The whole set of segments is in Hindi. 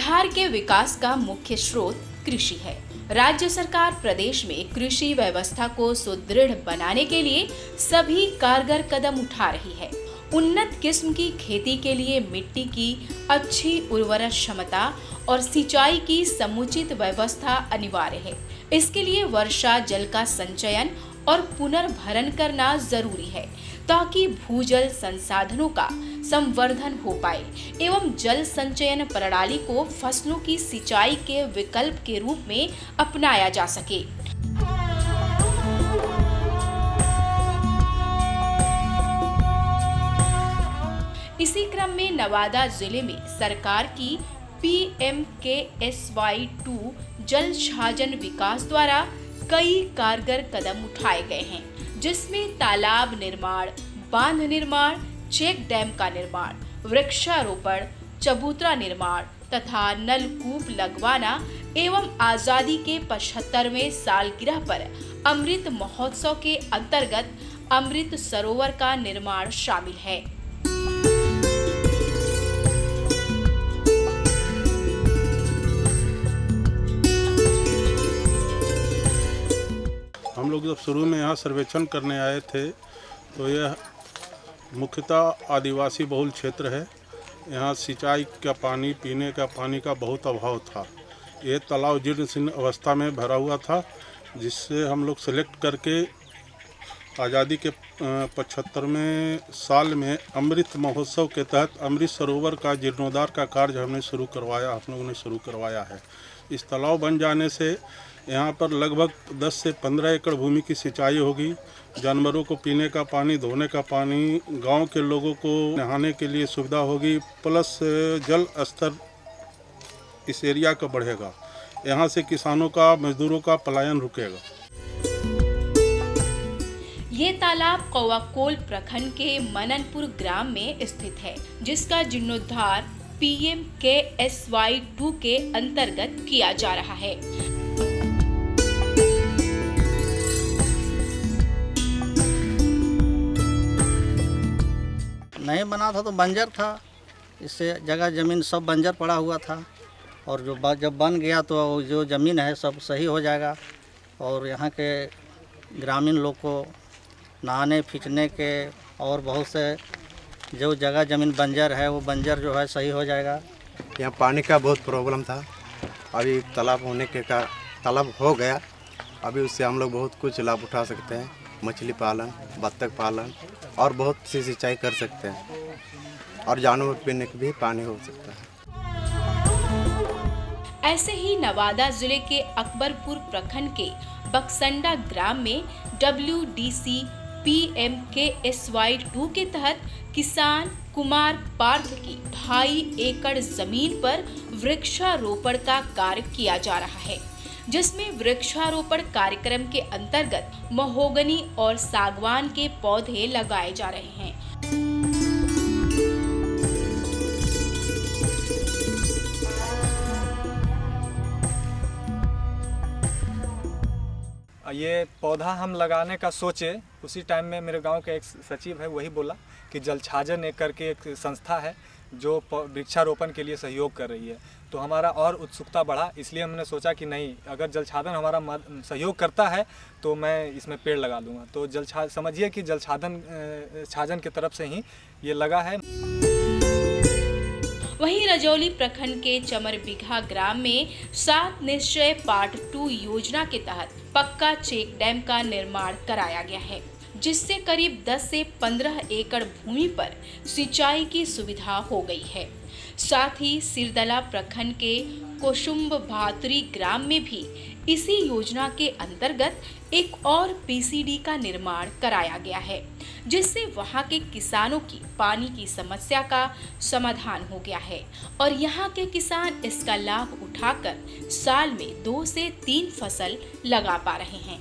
बिहार के विकास का मुख्य स्रोत कृषि है। राज्य सरकार प्रदेश में कृषि व्यवस्था को सुदृढ़ बनाने के लिए सभी कारगर कदम उठा रही है। उन्नत किस्म की खेती के लिए मिट्टी की अच्छी उर्वरक क्षमता और सिंचाई की समुचित व्यवस्था अनिवार्य है। इसके लिए वर्षा जल का संचयन और पुनर्भरण करना जरूरी है ताकि भूजल संसाधनों का संवर्धन हो पाए एवं जल संचयन प्रणाली को फसलों की सिंचाई के विकल्प के रूप में अपनाया जा सके। इसी क्रम में नवादा जिले में सरकार की PMKSY2 जल छाजन विकास द्वारा कई कारगर कदम उठाए गए हैं, जिसमें तालाब निर्माण, बांध निर्माण, चेक डैम का निर्माण, वृक्षारोपण, चबूतरा निर्माण तथा नलकूप लगवाना एवं आजादी के 75वें सालगिरह पर अमृत महोत्सव के अंतर्गत अमृत सरोवर का निर्माण शामिल है। हम लोग जब शुरू में यहाँ सर्वेक्षण करने आए थे तो यह मुख्यतः आदिवासी बहुल क्षेत्र है। यहाँ सिंचाई का पानी, पीने का पानी का बहुत अभाव था। ये तालाब जीर्ण शीर्ण अवस्था में भरा हुआ था, जिससे हम लोग सेलेक्ट करके आज़ादी के 75वें साल में अमृत महोत्सव के तहत अमृत सरोवर का जीर्णोद्धार का कार्य हम लोगों ने शुरू करवाया है। इस तालाब बन जाने से यहाँ पर लगभग 10 से 15 एकड़ भूमि की सिंचाई होगी। जानवरों को पीने का पानी, धोने का पानी, गांव के लोगों को नहाने के लिए सुविधा होगी, प्लस जल स्तर इस एरिया का बढ़ेगा। यहाँ से किसानों का, मजदूरों का पलायन रुकेगा। ये तालाब कौवाकोल प्रखंड के मननपुर ग्राम में स्थित है, जिसका जीर्णोद्धार PMKSY2 के अंतर्गत किया जा रहा है। नहीं बना था तो बंजर था, इससे जगह ज़मीन सब बंजर पड़ा हुआ था, और जब बन गया तो जो ज़मीन है सब सही हो जाएगा और यहाँ के ग्रामीण लोग को नहाने खींचने के और बहुत से जो जगह ज़मीन बंजर है वो बंजर जो है सही हो जाएगा। यहाँ पानी का बहुत प्रॉब्लम था, अभी तालाब होने के का तालाब हो गया, अभी उससे हम लोग बहुत कुछ लाभ उठा सकते हैं। मछली पालन, बत्तख पालन और बहुत सी सिंचाई कर सकते हैं और जानवर पीने के भी पानी हो सकता है। ऐसे ही नवादा जिले के अकबरपुर प्रखंड के बक्संडा ग्राम में WDC PMKSY2 के तहत किसान कुमार पार्थ की 2.5 एकड़ जमीन पर वृक्षारोपण का कार्य किया जा रहा है, जिसमें वृक्षारोपण कार्यक्रम के अंतर्गत महोगनी और सागवान के पौधे लगाए जा रहे हैं। ये पौधा हम लगाने का सोचे उसी टाइम में मेरे गांव के एक सचिव है, वही बोला कि जल छाजन करके एक संस्था है जो वृक्षारोपण के लिए सहयोग कर रही है। तो हमारा और उत्सुकता बढ़ा, इसलिए हमने सोचा कि नहीं, अगर जल छाजन हमारा सहयोग करता है तो मैं इसमें पेड़ लगा दूंगा। तो समझिए कि जल छाजन की तरफ से ही ये लगा है। वहीं रजौली प्रखंड के चमरबिघा ग्राम में 7 निश्चय पार्ट 2 योजना के तहत पक्का चेक डैम का निर्माण कराया गया है, जिससे करीब 10 से 15 एकड़ भूमि पर सिंचाई की सुविधा हो गई है। साथ ही सिरदला प्रखंड के कोशुम्ब भातरी ग्राम में भी इसी योजना के अंतर्गत एक और PCD का निर्माण कराया गया है, जिससे वहां के किसानों की पानी की समस्या का समाधान हो गया है और यहां के किसान इसका लाभ उठाकर साल में 2 से 3 फसल लगा पा रहे हैं।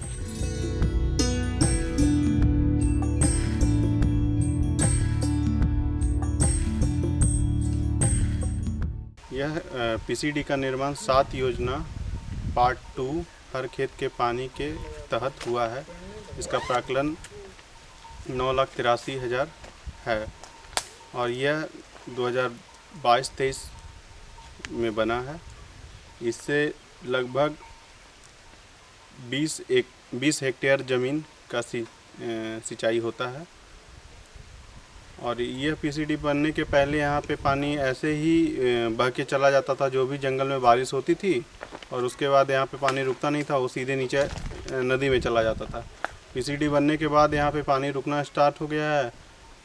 यह PCD का निर्माण 7 योजना पार्ट 2 हर खेत के पानी के तहत हुआ है। इसका प्राकलन 9,83,000 है और यह 2022-23 में बना है। इससे लगभग 20 हेक्टेयर ज़मीन का सिंचाई होता है। और यह पीसीडी बनने के पहले यहाँ पे पानी ऐसे ही बह के चला जाता था, जो भी जंगल में बारिश होती थी, और उसके बाद यहाँ पे पानी रुकता नहीं था, वो सीधे नीचे नदी में चला जाता था। पीसीडी बनने के बाद यहाँ पे पानी रुकना स्टार्ट हो गया है,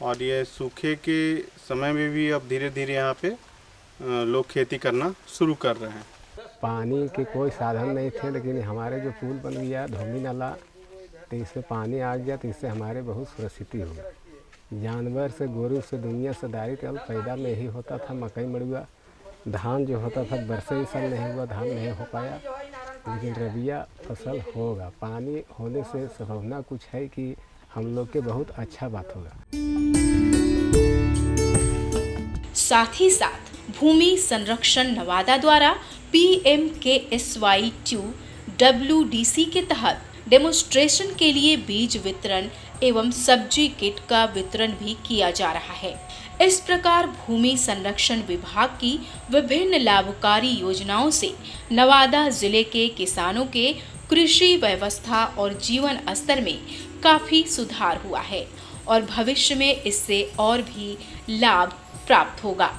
और ये सूखे के समय में भी अब धीरे धीरे यहाँ पे लोग खेती करना शुरू कर रहे हैं। पानी के कोई साधन नहीं थे, लेकिन हमारे जो पुल बन गया धोमी नाला, तो इसमें पानी आ गया, तो इससे हमारे बहुत सुरक्षित हो गई। जानवर से, गोरू से, दुनिया से दारी तेल पैदा में ही होता था। मकई मड़ुआ, धान जो होता था बरसे इस साल नहीं हुआ, धान नहीं हो पाया, लेकिन रबिया फसल होगा। पानी होने से संभावना कुछ है कि हम लोग के बहुत अच्छा बात होगा। साथ ही साथ भूमि संरक्षण नवादा द्वारा PMKSY2 WDC के तहत डेमोन्स्ट्रेशन के लिए बीज वितरण एवं सब्जी किट का वितरण भी किया जा रहा है। इस प्रकार भूमि संरक्षण विभाग की विभिन्न लाभकारी योजनाओं से नवादा जिले के किसानों के कृषि व्यवस्था और जीवन स्तर में काफी सुधार हुआ है और भविष्य में इससे और भी लाभ प्राप्त होगा।